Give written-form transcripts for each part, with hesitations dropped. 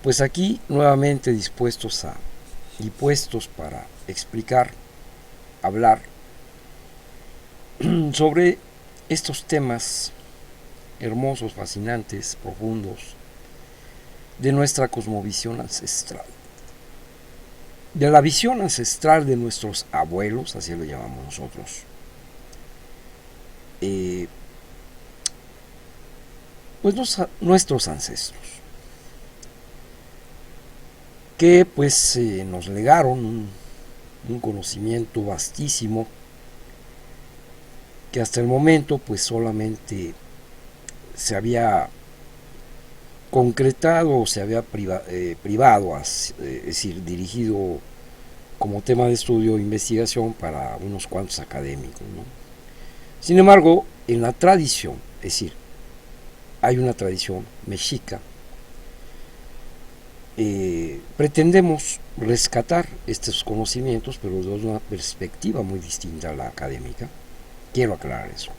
Pues aquí nuevamente dispuestos para explicar, hablar sobre estos temas hermosos, fascinantes, profundos de nuestra cosmovisión ancestral. De la visión ancestral de nuestros abuelos, así lo llamamos nosotros. Pues nuestros ancestros, que pues nos legaron un conocimiento vastísimo que hasta el momento pues solamente se había concretado o se había privado, es decir, dirigido como tema de estudio e investigación para unos cuantos académicos, ¿no? Sin embargo, en la tradición, es decir, hay una tradición mexica, pretendemos rescatar estos conocimientos, pero desde una perspectiva muy distinta a la académica. Quiero aclarar eso.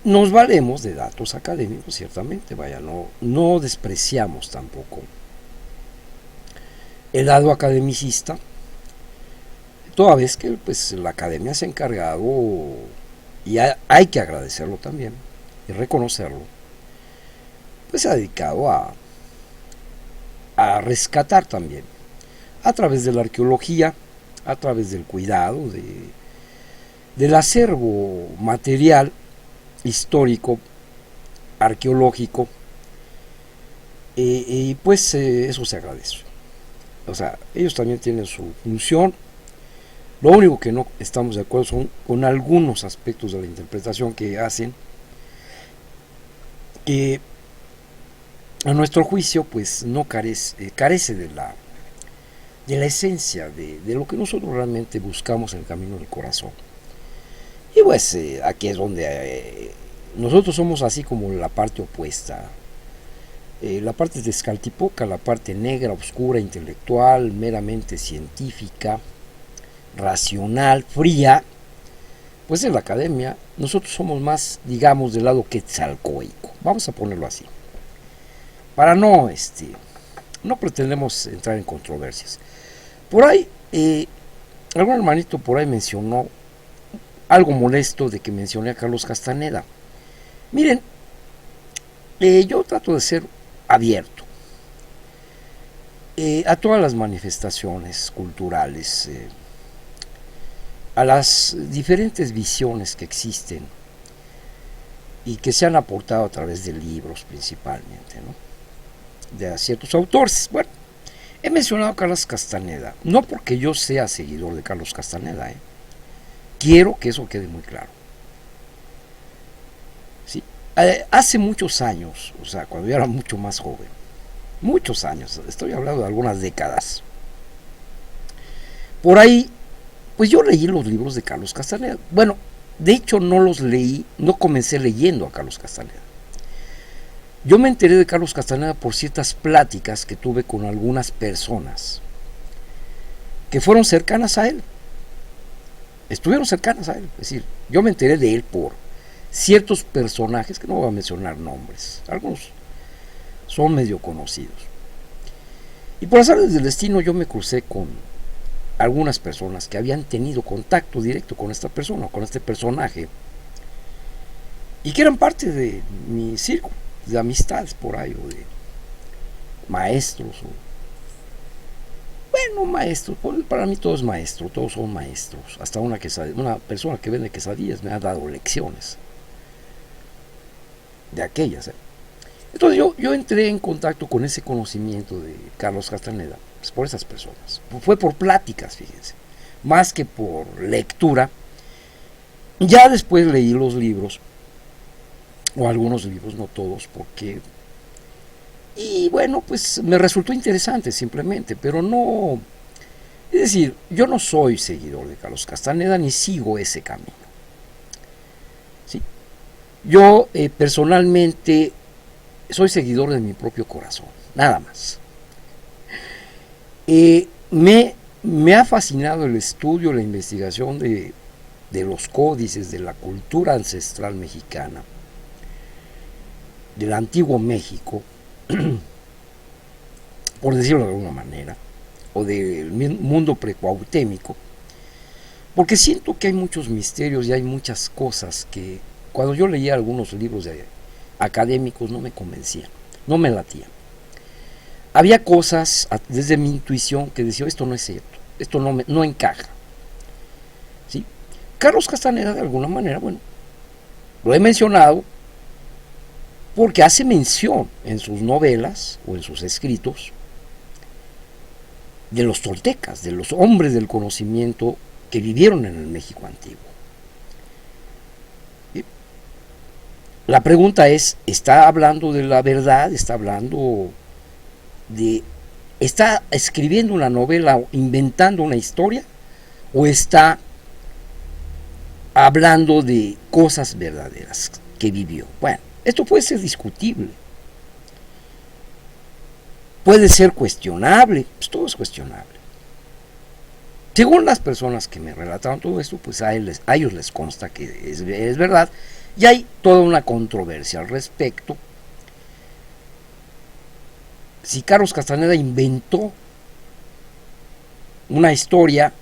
Nos valemos de datos académicos, ciertamente, vaya, no despreciamos tampoco el lado academicista, toda vez que pues, la academia se ha encargado, y hay que agradecerlo también, y reconocerlo, pues se ha dedicado a rescatar también, a través de la arqueología, a través del cuidado, del acervo material, histórico, arqueológico, y pues eso se agradece. O sea, ellos también tienen su función. Lo único que no estamos de acuerdo son con algunos aspectos de la interpretación que hacen, que a nuestro juicio pues no carece de la esencia de lo que nosotros realmente buscamos en el camino del corazón. Y pues aquí es donde nosotros somos así como la parte opuesta. La parte descaltipoca, la parte negra, oscura, intelectual, meramente científica, racional, fría, pues en la academia nosotros somos más, digamos, del lado quetzalcóico, vamos a ponerlo así, para no pretendemos entrar en controversias. Por ahí, algún hermanito por ahí mencionó algo molesto de que mencioné a Carlos Castaneda. Miren, yo trato de ser abierto a todas las manifestaciones culturales, a las diferentes visiones que existen y que se han aportado a través de libros principalmente, ¿no? De ciertos autores. Bueno, he mencionado a Carlos Castaneda, no porque yo sea seguidor de Carlos Castaneda, quiero que eso quede muy claro. ¿Sí? Hace muchos años, o sea, cuando yo era mucho más joven, muchos años, estoy hablando de algunas décadas, por ahí, pues yo leí los libros de Carlos Castaneda. Bueno, de hecho no los leí, no comencé leyendo a Carlos Castaneda. Yo me enteré de Carlos Castaneda por ciertas pláticas que tuve con algunas personas que fueron cercanas a él. Estuvieron cercanas a él. Es decir, yo me enteré de él por ciertos personajes, que no voy a mencionar nombres, algunos son medio conocidos. Y por azares del destino yo me crucé con algunas personas que habían tenido contacto directo con esta persona, con este personaje, y que eran parte de mi círculo de amistades por ahí, o de maestros, maestros, para mí todo es maestro, todos son maestros, hasta una persona que vende quesadillas me ha dado lecciones de aquellas. Entonces yo entré en contacto con ese conocimiento de Carlos Castaneda, pues por esas personas, fue por pláticas, fíjense, más que por lectura. Ya después leí los libros, o algunos libros, no todos, porque, y bueno, pues me resultó interesante simplemente, pero no, es decir, yo no soy seguidor de Carlos Castaneda ni sigo ese camino. ¿Sí? Yo personalmente soy seguidor de mi propio corazón, nada más. Me ha fascinado el estudio, la investigación de los códices, de la cultura ancestral mexicana, del antiguo México, por decirlo de alguna manera, o del mundo precuautémico, porque siento que hay muchos misterios y hay muchas cosas que cuando yo leía algunos libros de académicos no me convencían, no me latían. Había cosas desde mi intuición que decía, esto no es cierto, esto no encaja. ¿Sí? Carlos Castaneda, de alguna manera, bueno, lo he mencionado porque hace mención en sus novelas o en sus escritos de los toltecas, de los hombres del conocimiento que vivieron en el México antiguo. ¿Sí? La pregunta es, ¿está hablando de la verdad? ¿Está escribiendo una novela, inventando una historia? ¿O está hablando de cosas verdaderas que vivió? Bueno, esto puede ser discutible, puede ser cuestionable, pues todo es cuestionable. Según las personas que me relataron todo esto, pues a ellos les consta que es verdad, y hay toda una controversia al respecto. Si Carlos Castaneda inventó una historia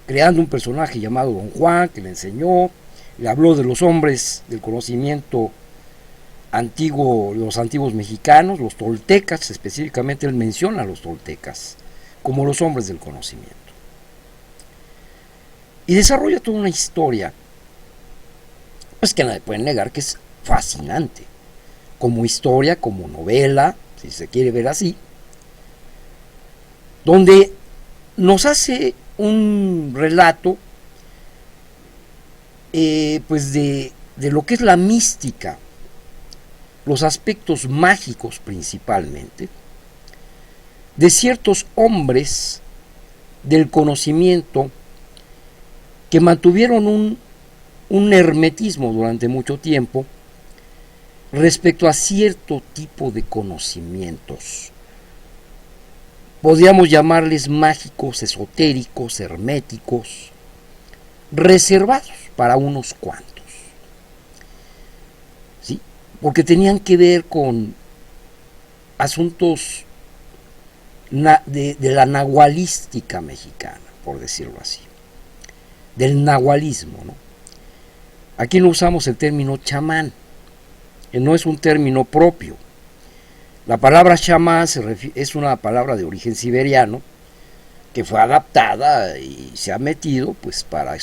creando un personaje llamado Don Juan, que le enseñó, le habló de los hombres del conocimiento antiguo, los antiguos mexicanos, los toltecas, específicamente él menciona a los toltecas como los hombres del conocimiento. Y desarrolla toda una historia, pues que nadie puede negar que es fascinante, como historia, como novela, si se quiere ver así, donde nos hace un relato pues de lo que es la mística, los aspectos mágicos principalmente, de ciertos hombres del conocimiento que mantuvieron un hermetismo durante mucho tiempo respecto a cierto tipo de conocimientos. Podríamos llamarles mágicos, esotéricos, herméticos, reservados para unos cuantos. ¿Sí? Porque tenían que ver con asuntos de la nahualística mexicana, por decirlo así, del nahualismo, ¿no? Aquí no usamos el término chamán, que no es un término propio. La palabra chamán es una palabra de origen siberiano que fue adaptada y se ha metido pues para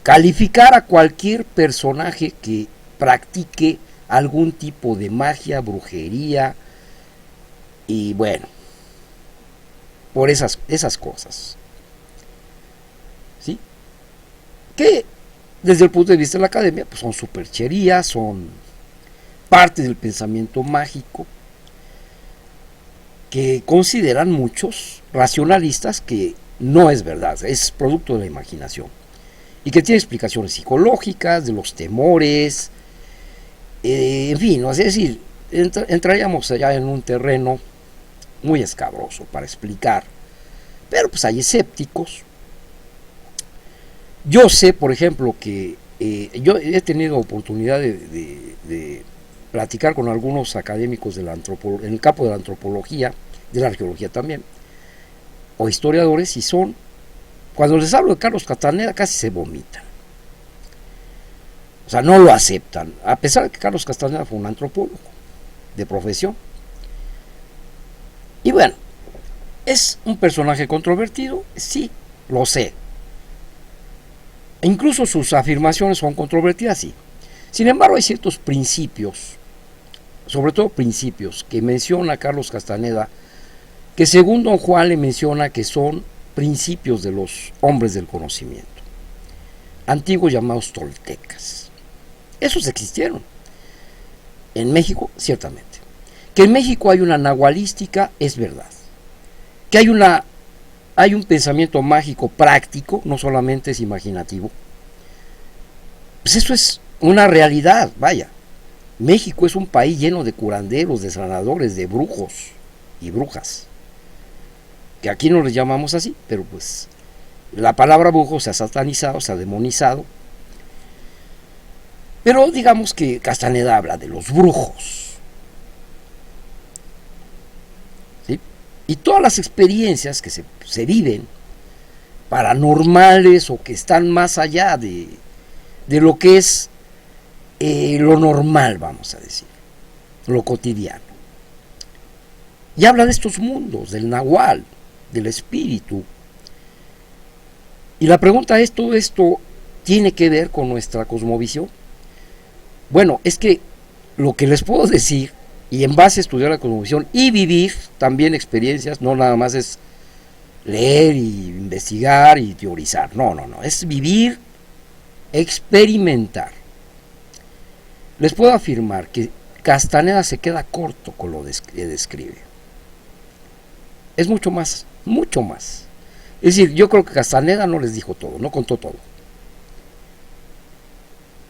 calificar a cualquier personaje que practique algún tipo de magia, brujería y bueno, por esas cosas. ¿Sí? Que desde el punto de vista de la academia pues son supercherías, son parte del pensamiento mágico que consideran muchos racionalistas que no es verdad, es producto de la imaginación y que tiene explicaciones psicológicas, de los temores, en fin, ¿no? Es decir, entraríamos allá en un terreno muy escabroso para explicar, pero pues hay escépticos. Yo sé, por ejemplo, que yo he tenido oportunidad de platicar con algunos académicos de en el campo de la antropología, de la arqueología también, o historiadores, y cuando les hablo de Carlos Castaneda casi se vomitan. O sea, no lo aceptan, a pesar de que Carlos Castaneda fue un antropólogo de profesión. Y bueno, ¿es un personaje controvertido? Sí, lo sé. E incluso sus afirmaciones son controvertidas, sí. Sin embargo, hay ciertos principios, sobre todo principios, que menciona Carlos Castaneda, que según Don Juan le menciona que son principios de los hombres del conocimiento, antiguos llamados toltecas. Esos existieron. En México, ciertamente. Que en México hay una nahualística, es verdad. Que hay un pensamiento mágico práctico, no solamente es imaginativo. Pues eso es una realidad, vaya. México es un país lleno de curanderos, de sanadores, de brujos y brujas. Que aquí no les llamamos así, pero pues la palabra brujo se ha satanizado, se ha demonizado. Pero digamos que Castaneda habla de los brujos. ¿Sí? Y todas las experiencias que se viven, paranormales o que están más allá de lo que es lo normal, vamos a decir, lo cotidiano. Y habla de estos mundos, del nahual, del espíritu. Y la pregunta es, ¿todo esto tiene que ver con nuestra cosmovisión? Bueno, es que lo que les puedo decir, y en base a estudiar la cosmovisión y vivir también experiencias, no nada más es leer y investigar y teorizar, no, es vivir, experimentar. Les puedo afirmar que Castaneda se queda corto con lo que describe. Es mucho más, mucho más. Es decir, yo creo que Castaneda no les dijo todo, no contó todo.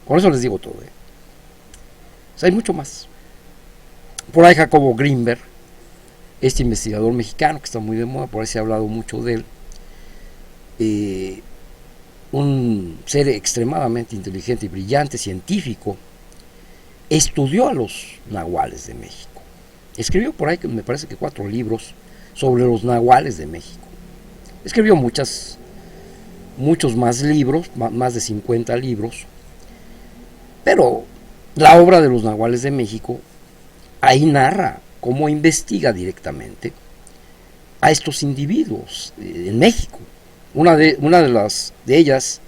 Con eso les digo todo. O sea, hay mucho más. Por ahí Jacobo Grinberg, este investigador mexicano que está muy de moda, por ahí se ha hablado mucho de él, un ser extremadamente inteligente y brillante, científico, estudió a los nahuales de México. Escribió por ahí, me parece que 4 libros sobre los nahuales de México. Escribió muchos más libros, más de 50 libros, pero la obra de los nahuales de México ahí narra cómo investiga directamente a estos individuos en México. Una de ellas,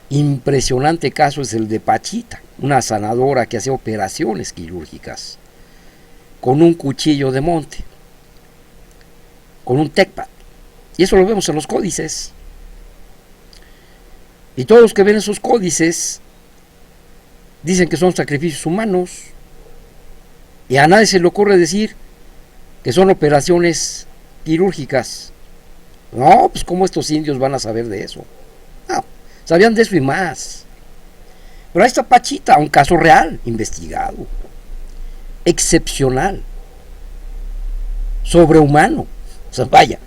impresionante caso, es el de Pachita, una sanadora que hacía operaciones quirúrgicas con un cuchillo de monte, con un tecpat. Y eso lo vemos en los códices. Y todos los que ven esos códices dicen que son sacrificios humanos. Y a nadie se le ocurre decir que son operaciones quirúrgicas. No, pues ¿cómo estos indios van a saber de eso? No, sabían de eso y más. Pero ahí está Pachita, un caso real, investigado, excepcional, sobrehumano. O sea, vaya,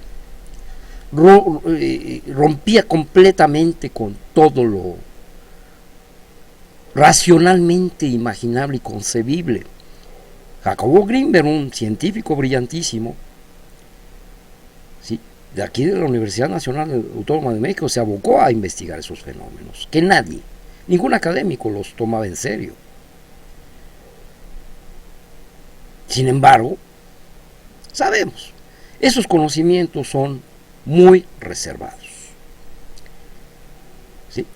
rompía completamente con todo lo racionalmente imaginable y concebible. Jacobo Grinberg, un científico brillantísimo, ¿sí?, de aquí de la Universidad Nacional Autónoma de México, se abocó a investigar esos fenómenos, que nadie, ningún académico los tomaba en serio. Sin embargo, sabemos, esos conocimientos son muy reservados, ¿sí?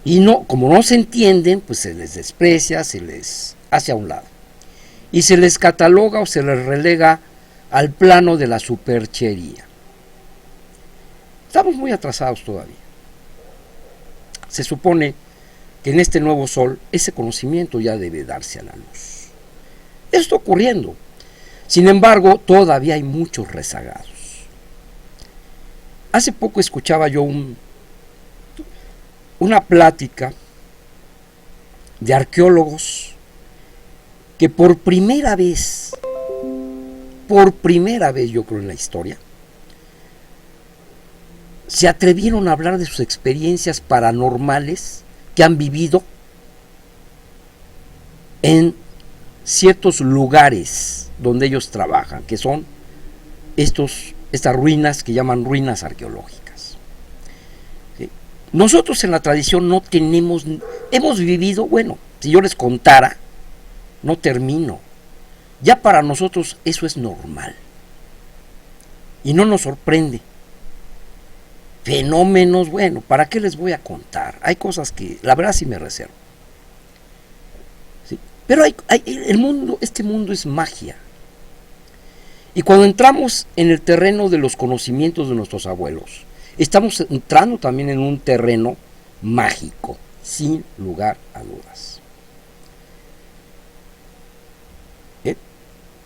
Y no, como no se entienden, pues se les desprecia, se les hace a un lado. Y se les cataloga o se les relega al plano de la superchería. Estamos muy atrasados todavía. Se supone que en este nuevo sol ese conocimiento ya debe darse a la luz. Eso está ocurriendo. Sin embargo, todavía hay muchos rezagados. Hace poco escuchaba yo una plática de arqueólogos que por primera vez yo creo en la historia, se atrevieron a hablar de sus experiencias paranormales que han vivido en ciertos lugares donde ellos trabajan, que son estas ruinas que llaman ruinas arqueológicas. ¿Sí? Nosotros en la tradición no tenemos, hemos vivido, bueno, si yo les contara, no termino. Ya para nosotros eso es normal. Y no nos sorprende. Fenómenos, bueno, ¿para qué les voy a contar? Hay cosas que la verdad sí me reservo. ¿Sí? Pero este mundo es magia. Y cuando entramos en el terreno de los conocimientos de nuestros abuelos, estamos entrando también en un terreno mágico, sin lugar a dudas.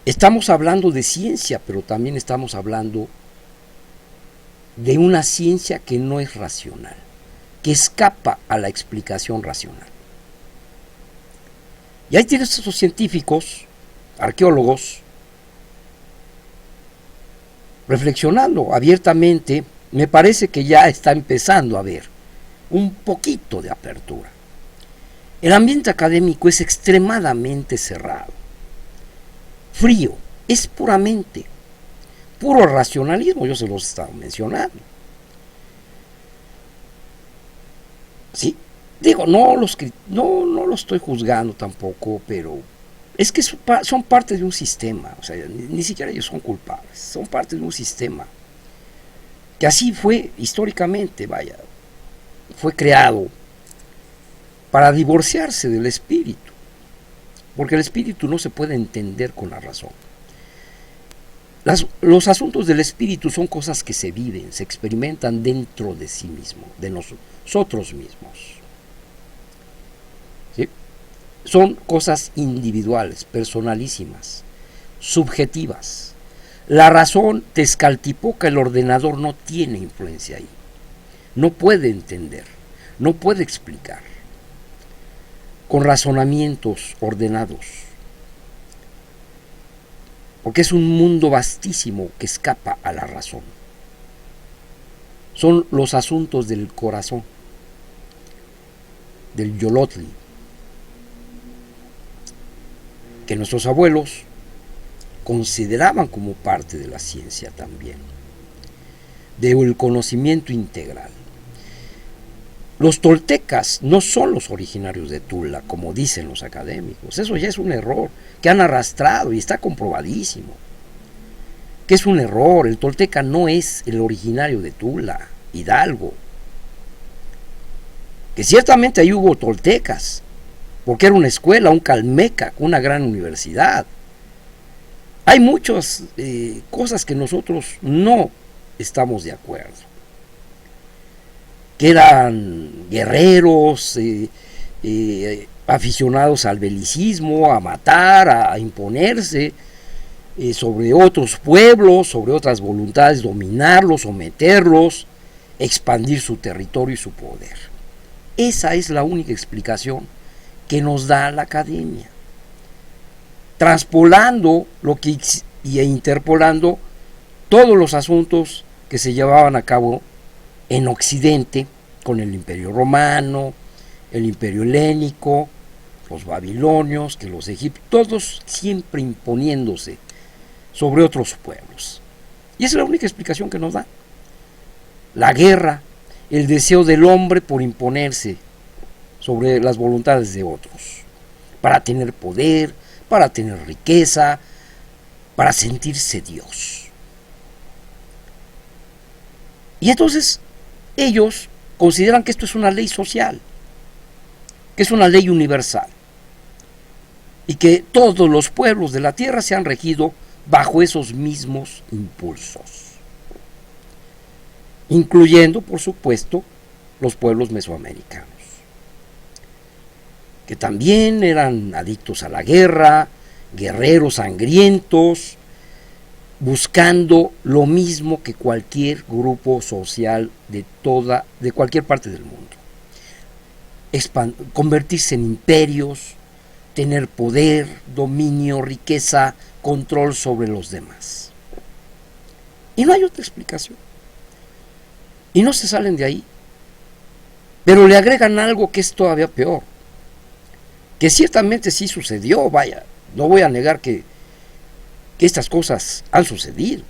Estamos hablando de ciencia, pero también estamos hablando de una ciencia que no es racional, que escapa a la explicación racional. Y ahí tienes esos científicos, arqueólogos, reflexionando abiertamente. Me parece que ya está empezando a haber un poquito de apertura. El ambiente académico es extremadamente cerrado, frío, es puramente. puro racionalismo, yo se los estaba mencionando. Sí, digo, no lo estoy juzgando tampoco, pero es que son parte de un sistema, o sea, ni siquiera ellos son culpables, son parte de un sistema que así fue históricamente, vaya, fue creado para divorciarse del espíritu, porque el espíritu no se puede entender con la razón. Los asuntos del espíritu son cosas que se viven, se experimentan dentro de sí mismo, de nosotros mismos. ¿Sí? Son cosas individuales, personalísimas, subjetivas. La razón descaltipoca, el ordenador no tiene influencia ahí. No puede entender, no puede explicar. Con razonamientos ordenados. Porque es un mundo vastísimo que escapa a la razón. Son los asuntos del corazón, del yolotli, que nuestros abuelos consideraban como parte de la ciencia también, del conocimiento integral. Los toltecas no son los originarios de Tula, como dicen los académicos. Eso ya es un error que han arrastrado y está comprobadísimo. Que es un error. El tolteca no es el originario de Tula, Hidalgo. Que ciertamente ahí hubo toltecas, porque era una escuela, un calmeca, una gran universidad. Hay muchas cosas que nosotros no estamos de acuerdo. Que eran guerreros, aficionados al belicismo, a matar, a imponerse sobre otros pueblos, sobre otras voluntades, dominarlos, someterlos, expandir su territorio y su poder. Esa es la única explicación que nos da la academia, traspolando e interpolando todos los asuntos que se llevaban a cabo en Occidente, con el Imperio Romano, el Imperio Helénico, los babilonios, que los egipcios, todos siempre imponiéndose sobre otros pueblos. Y esa es la única explicación que nos da. La guerra, el deseo del hombre por imponerse sobre las voluntades de otros, para tener poder, para tener riqueza, para sentirse Dios. Y entonces ellos consideran que esto es una ley social, que es una ley universal, y que todos los pueblos de la tierra se han regido bajo esos mismos impulsos, incluyendo, por supuesto, los pueblos mesoamericanos, que también eran adictos a la guerra, guerreros sangrientos, buscando lo mismo que cualquier grupo social de cualquier parte del mundo. Convertirse en imperios, tener poder, dominio, riqueza, control sobre los demás. Y no hay otra explicación. Y no se salen de ahí. Pero le agregan algo que es todavía peor. Que ciertamente sí sucedió, vaya, no voy a negar que estas cosas han sucedido,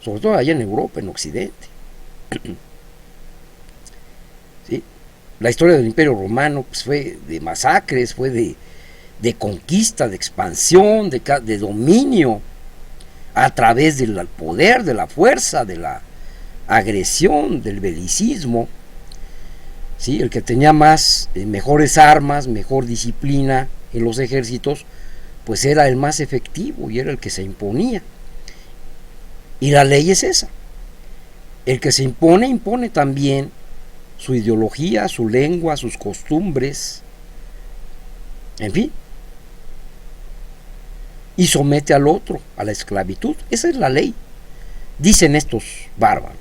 sobre todo allá en Europa, en Occidente. ¿Sí? La historia del Imperio Romano pues, fue de masacres, fue de conquista, de expansión, de dominio, a través del poder, de la fuerza, de la agresión, del belicismo. ¿Sí? El que tenía mejores armas, mejor disciplina en los ejércitos, pues era el más efectivo y era el que se imponía. Y la ley es esa. El que se impone también su ideología, su lengua, sus costumbres, en fin. Y somete al otro a la esclavitud. Esa es la ley, dicen estos bárbaros.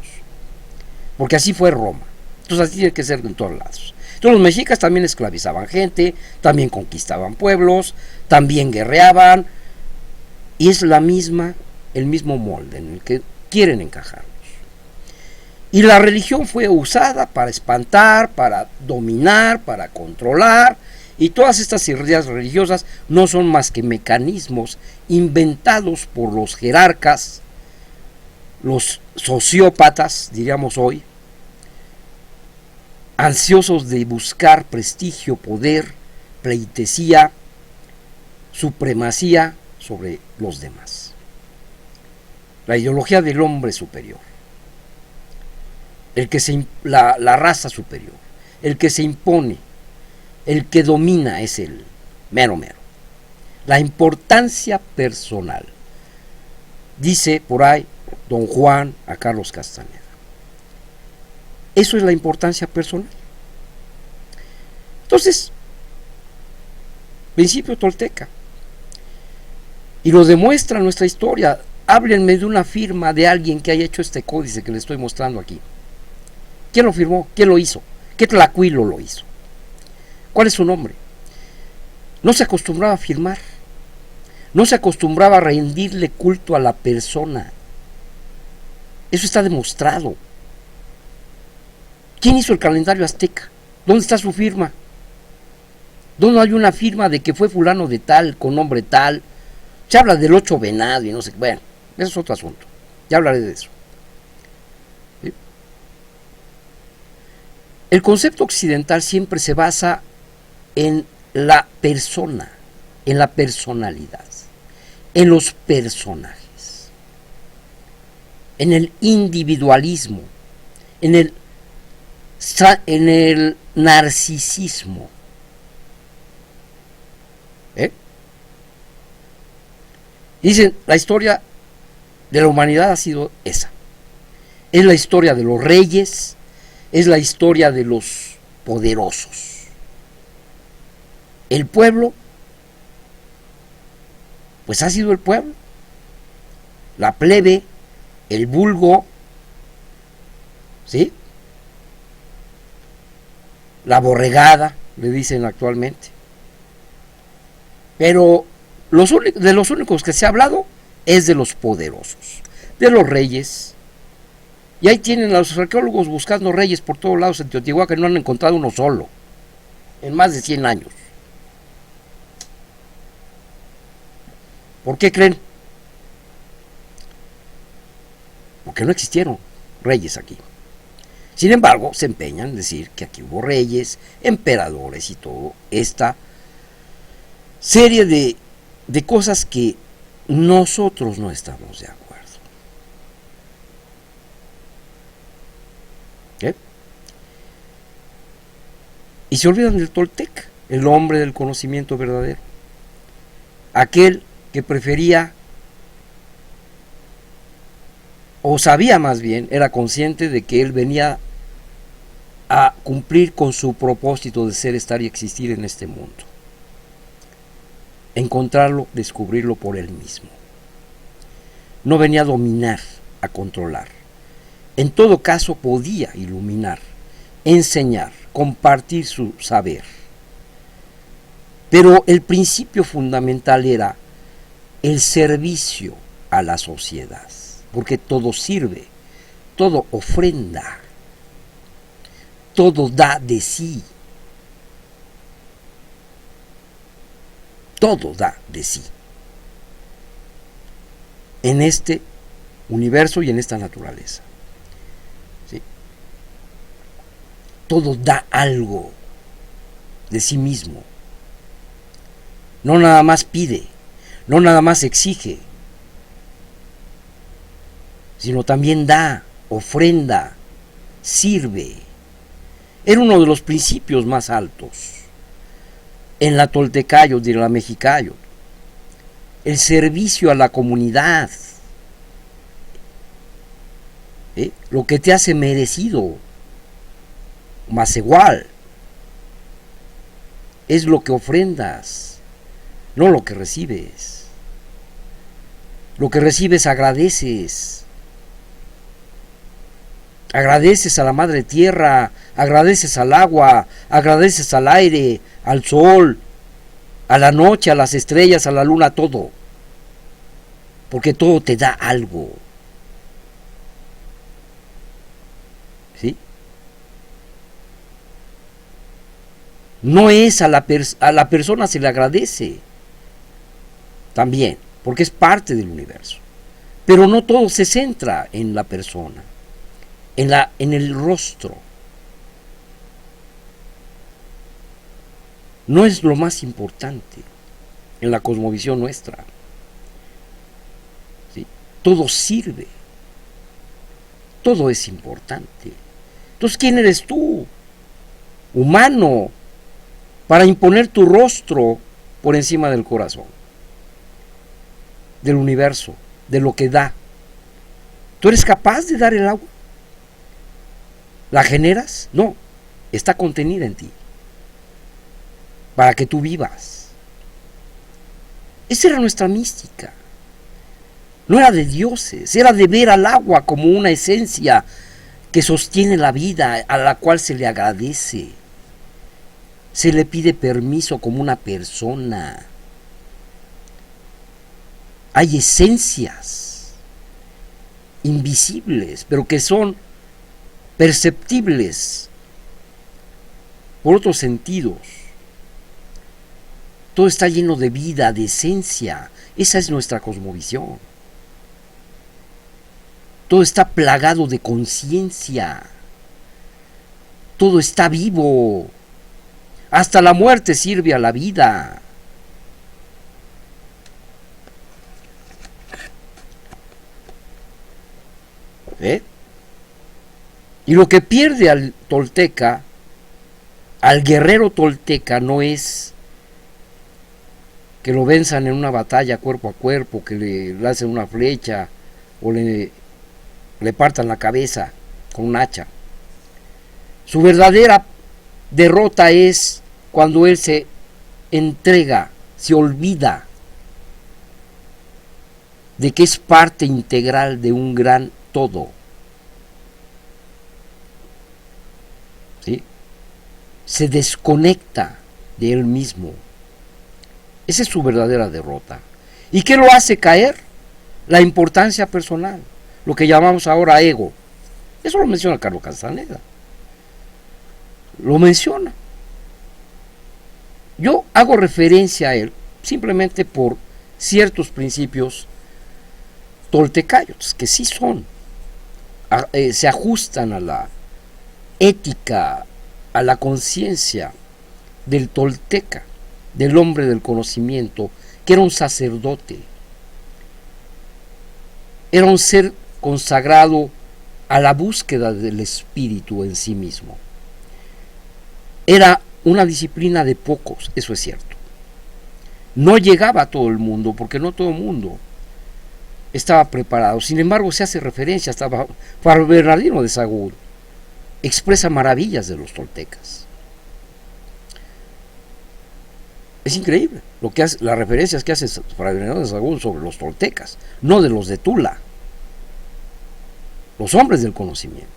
Porque así fue Roma. Entonces así tiene que ser en todos lados. Entonces los mexicas también esclavizaban gente, también conquistaban pueblos, también guerreaban, y es el mismo molde en el que quieren encajarnos. Y la religión fue usada para espantar, para dominar, para controlar, y todas estas ideas religiosas no son más que mecanismos inventados por los jerarcas los sociópatas, diríamos hoy, ansiosos de buscar prestigio, poder, pleitesía, supremacía sobre los demás. La ideología del hombre superior, el que la raza superior, el que se impone, el que domina es el mero mero. La importancia personal, dice por ahí don Juan a Carlos Castaneda. Eso es la importancia personal. Entonces, principio tolteca, y lo demuestra nuestra historia. Háblenme de una firma de alguien que haya hecho este códice que les estoy mostrando aquí. ¿Quién lo firmó? ¿Quién lo hizo? ¿Qué tlacuilo lo hizo? ¿Cuál es su nombre? No se acostumbraba a firmar. No se acostumbraba a rendirle culto a la persona. Eso está demostrado. ¿Quién hizo el calendario azteca? ¿Dónde está su firma? ¿Dónde hay una firma de que fue fulano de tal, con nombre tal? Se habla del 8 venado y no sé qué. Bueno, eso es otro asunto. Ya hablaré de eso. ¿Sí? El concepto occidental siempre se basa en la persona, en la personalidad, en los personajes, en el individualismo, en el narcisismo. Dicen, la historia de la humanidad ha sido esa. Es la historia de los reyes, es la historia de los poderosos. El pueblo, pues ha sido el pueblo. La plebe, el vulgo, ¿sí? La borregada, le dicen actualmente. Pero de los únicos que se ha hablado es de los poderosos, de los reyes. Y ahí tienen a los arqueólogos buscando reyes por todos lados en Teotihuacán, que no han encontrado uno solo en más de 100 años. ¿Por qué creen? Porque no existieron reyes aquí. Sin embargo, se empeñan en decir que aquí hubo reyes, emperadores y todo esta serie de cosas que nosotros no estamos de acuerdo. ¿Eh? Y se olvidan del Tolteca, el hombre del conocimiento verdadero. Aquel que prefería, o sabía más bien, era consciente de que él venía a cumplir con su propósito de ser, estar y existir en este mundo. Encontrarlo, descubrirlo por él mismo. No venía a dominar, a controlar. En todo caso podía iluminar, enseñar, compartir su saber. Pero el principio fundamental era el servicio a la sociedad, porque todo sirve, todo ofrenda, todo da de sí. Todo da de sí en este universo y en esta naturaleza. ¿Sí? Todo da algo de sí mismo. No nada más pide, no nada más exige, sino también da, ofrenda, sirve. Era uno de los principios más altos en la Toltecayo y en la Mexicayo. El servicio a la comunidad, lo que te hace merecido, más igual, es lo que ofrendas, no lo que recibes. Lo que recibes agradeces. Agradeces a la madre tierra, agradeces al agua, agradeces al aire, al sol, a la noche, a las estrellas, a la luna, todo. Porque todo te da algo. ¿Sí? No es a la persona se le agradece también, porque es parte del universo. Pero no todo se centra en la persona, en el rostro. No es lo más importante en la cosmovisión nuestra. ¿Sí? Todo sirve, todo es importante. Entonces, ¿quién eres tú, humano, para imponer tu rostro por encima del corazón, del universo, de lo que da? ¿Tú eres capaz de dar el agua? ¿La generas? No, está contenida en ti, para que tú vivas. Esa era nuestra mística. No era de dioses, era de ver al agua como una esencia que sostiene la vida, a la cual se le agradece. Se le pide permiso como una persona. Hay esencias invisibles, pero que son perceptibles por otros sentidos. Todo está lleno de vida, de esencia. Esa es nuestra cosmovisión. Todo está plagado de conciencia. Todo está vivo. Hasta la muerte sirve a la vida. ¿Eh? Y lo que pierde al tolteca, al guerrero tolteca, no es que lo venzan en una batalla cuerpo a cuerpo, que le lancen una flecha o le partan la cabeza con un hacha. Su verdadera derrota es cuando él se entrega, se olvida de que es parte integral de un gran todo. ¿Sí? Se desconecta de él mismo. Esa es su verdadera derrota. ¿Y qué lo hace caer? La importancia personal, lo que llamamos ahora ego. Eso lo menciona Carlos Castaneda. Lo menciona. Yo hago referencia a él simplemente por ciertos principios toltecayos, que sí son, se ajustan a la ética, a la conciencia del tolteca, del hombre del conocimiento, que era un sacerdote, era un ser consagrado a la búsqueda del espíritu en sí mismo. Era una disciplina de pocos, eso es cierto. No llegaba a todo el mundo, porque no todo el mundo estaba preparado. Sin embargo, se hace referencia hasta para Bernardino de Sahagún, expresa maravillas de los toltecas. Es increíble lo que hace, las referencias que hace para Bernardino de Sahagún sobre los toltecas, no de los de Tula, los hombres del conocimiento,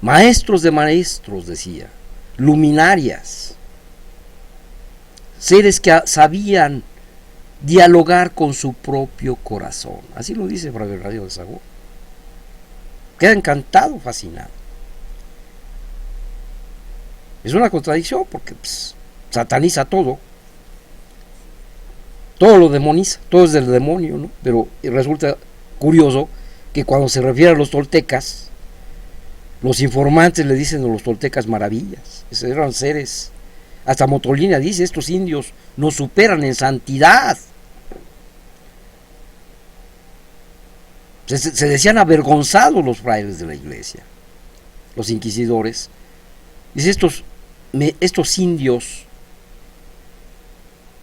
maestros de maestros, decía, luminarias, seres que sabían dialogar con su propio corazón. Así lo dice Fray Bernardino de Sahagún. Queda encantado, fascinado. Es una contradicción porque sataniza todo lo demoniza, todo es del demonio, ¿no? Pero resulta curioso que cuando se refiere a los toltecas, los informantes le dicen a los toltecas maravillas. Esos eran seres, hasta Motolina dice, estos indios nos superan en santidad. Se decían avergonzados los frailes de la iglesia, los inquisidores. Dice, estos indios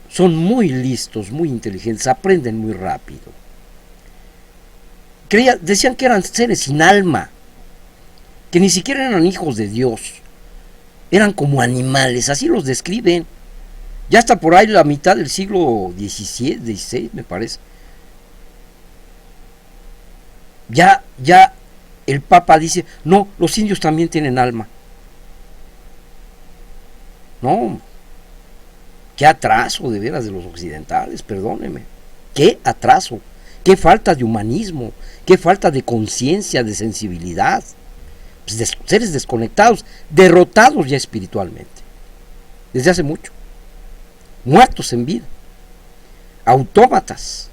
son muy listos, muy inteligentes, aprenden muy rápido. Decían que eran seres sin alma, que ni siquiera eran hijos de Dios, eran como animales, así los describen. Ya hasta por ahí la mitad del siglo XVI, me parece. Ya el Papa dice, no, los indios también tienen alma. No, qué atraso de veras de los occidentales, perdóneme. Qué atraso, qué falta de humanismo, qué falta de conciencia, de sensibilidad. Pues seres desconectados, derrotados ya espiritualmente, desde hace mucho, muertos en vida, autómatas.